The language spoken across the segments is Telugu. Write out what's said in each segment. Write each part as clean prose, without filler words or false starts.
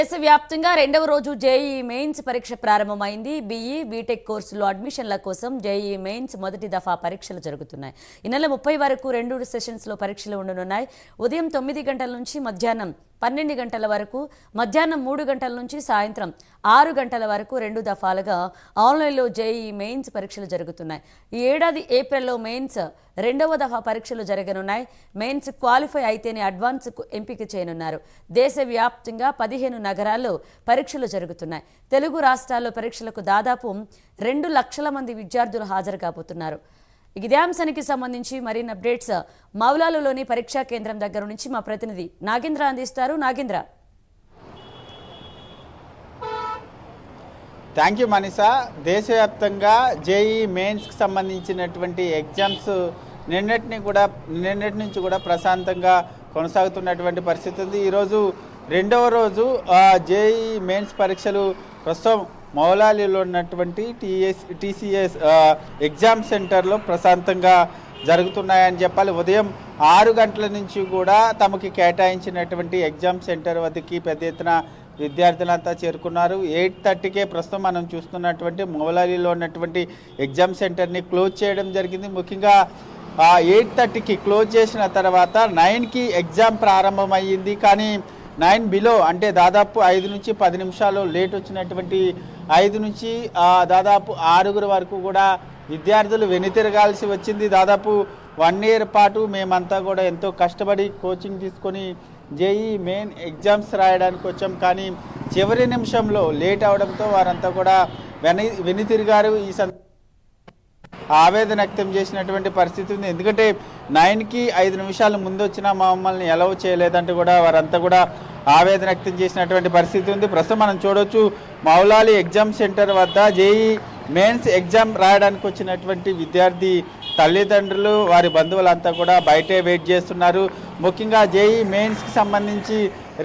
దేశవ్యాప్తంగా రెండవ రోజు జేఈఈ మెయిన్స్ పరీక్ష ప్రారంభమైంది. బీఈ, బీటెక్ కోర్సుల్లో అడ్మిషన్ల కోసం జేఈఈ మెయిన్స్ మొదటి దఫా పరీక్షలు జరుగుతున్నాయి. ఈ నెల 30 వరకు 2 సెషన్స్లో పరీక్షలు ఉండనున్నాయి. ఉదయం 9 గంటల నుంచి మధ్యాహ్నం 12 గంటల వరకు, మధ్యాహ్నం 3 గంటల నుంచి సాయంత్రం 6 గంటల వరకు 2 దఫాలుగా ఆన్లైన్లో జేఈఈ మెయిన్స్ పరీక్షలు జరుగుతున్నాయి. ఈ ఏడాది ఏప్రిల్లో మెయిన్స్ రెండవ దఫా పరీక్షలు జరగనున్నాయి. మెయిన్స్ క్వాలిఫై అయితేనే అడ్వాన్స్కు ఎంపిక చేయనున్నారు. దేశవ్యాప్తంగా 15 నగరాల్లో పరీక్షలు జరుగుతున్నాయి. తెలుగు రాష్ట్రాల్లో పరీక్షలకు దాదాపు 2 లక్షల మంది విద్యార్థులు హాజరు కాబోతున్నారు. ఇదే అంశానికి సంబంధించి మరిన్ని అప్డేట్స్ మౌలాలులోని పరీక్షా కేంద్రం దగ్గర నుంచి మా ప్రతినిధి నాగేంద్ర అందిస్తారు. Nagendra, thank you Manisha. దేశవ్యాప్తంగా జేఈఈ మెయిన్స్కి సంబంధించినటువంటి ఎగ్జామ్స్ నిన్నటి నుంచి కూడా ప్రశాంతంగా కొనసాగుతున్నటువంటి పరిస్థితి ఉంది. ఈరోజు రెండవ రోజు జేఈఈ మెయిన్స్ పరీక్షలు ప్రస్తుతం మౌలాలిలో ఉన్నటువంటి టీసీఎస్ ఎగ్జామ్ సెంటర్లో ప్రశాంతంగా జరుగుతున్నాయని చెప్పాలి. ఉదయం 6 గంటల నుంచి కూడా తమకి కేటాయించినటువంటి ఎగ్జామ్ సెంటర్ వద్దకి పెద్ద ఎత్తున విద్యార్థులంతా చేరుకున్నారు. 8:30కే ప్రస్తుతం మనం చూస్తున్నటువంటి మౌలాలిలో ఉన్నటువంటి ఎగ్జామ్ సెంటర్ని క్లోజ్ చేయడం జరిగింది. ముఖ్యంగా 8:30కి క్లోజ్ చేసిన తర్వాత 9కి ఎగ్జామ్ ప్రారంభమయ్యింది. కానీ 9 బిలో అంటే దాదాపు 5 నుంచి 10 నిమిషాలు లేట్ వచ్చినటువంటి 5 నుంచి దాదాపు 6 వరకు కూడా విద్యార్థులు వెనుతిరగాల్సి వచ్చింది. దాదాపు 1 ఇయర్ పాటు మేమంతా కూడా ఎంతో కష్టపడి కోచింగ్ తీసుకొని జేఈఈ మెయిన్ ఎగ్జామ్స్ రాయడానికి వచ్చాం. కానీ చివరి నిమిషంలో లేట్ అవడంతో వారంతా కూడా వెనుతిరిగారు. ఈ ఆవేదన వ్యక్తం చేసినటువంటి పరిస్థితి ఉంది. ఎందుకంటే 9కి 5 నిమిషాలు ముందు వచ్చినా మమ్మల్ని అలౌ చేయలేదంటూ కూడా వారంతా కూడా ఆవేదన వ్యక్తం చేసినటువంటి పరిస్థితి ఉంది. ప్రస్తుతం మనం చూడవచ్చు మౌలాలి ఎగ్జామ్ సెంటర్ వద్ద జేఈఈ మెయిన్స్ ఎగ్జామ్ రాయడానికి వచ్చినటువంటి విద్యార్థి తల్లిదండ్రులు, వారి బంధువులంతా కూడా బయటే వెయిట్ చేస్తున్నారు. ముఖ్యంగా జేఈఈ మెయిన్స్కి సంబంధించి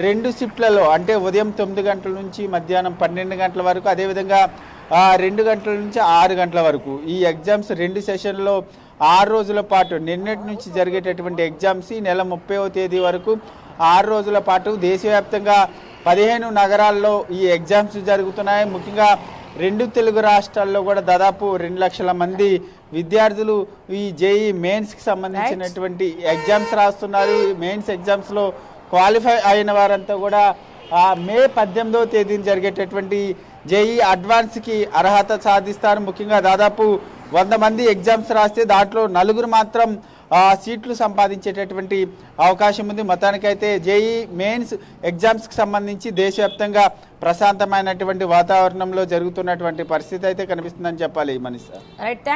2 షిఫ్ట్లలో అంటే ఉదయం 9 గంటల నుంచి మధ్యాహ్నం 12 గంటల వరకు, అదేవిధంగా 2 గంటల నుంచి 6 గంటల వరకు ఈ ఎగ్జామ్స్ 2 సెషన్లో 6 రోజుల పాటు నిన్నటి నుంచి జరిగేటటువంటి ఎగ్జామ్స్ ఈ నెల 30వ తేదీ వరకు 6 రోజుల పాటు దేశవ్యాప్తంగా 15 నగరాల్లో ఈ ఎగ్జామ్స్ జరుగుతున్నాయి. ముఖ్యంగా 2 తెలుగు రాష్ట్రాల్లో కూడా దాదాపు 2 లక్షల మంది విద్యార్థులు ఈ జేఈఈ మెయిన్స్కి సంబంధించినటువంటి ఎగ్జామ్స్ రాస్తున్నారు. ఈ మెయిన్స్ ఎగ్జామ్స్లో క్వాలిఫై అయిన వారంతా కూడా మే 18వ తేదీన జరిగేటటువంటి జేఈఈ అడ్వాన్స్కి అర్హత సాధిస్తారు. ముఖ్యంగా దాదాపు 100 మంది ఎగ్జామ్స్ రాస్తే దాంట్లో 4 మాత్రం సీట్లు సంపాదించేటటువంటి అవకాశం ఉంది. మొత్తానికైతే జేఈఈ మెయిన్స్ ఎగ్జామ్స్కి సంబంధించి దేశవ్యాప్తంగా ప్రశాంతమైనటువంటి వాతావరణంలో జరుగుతున్నటువంటి పరిస్థితి అయితే కనిపిస్తుందని చెప్పాలి మనీషా.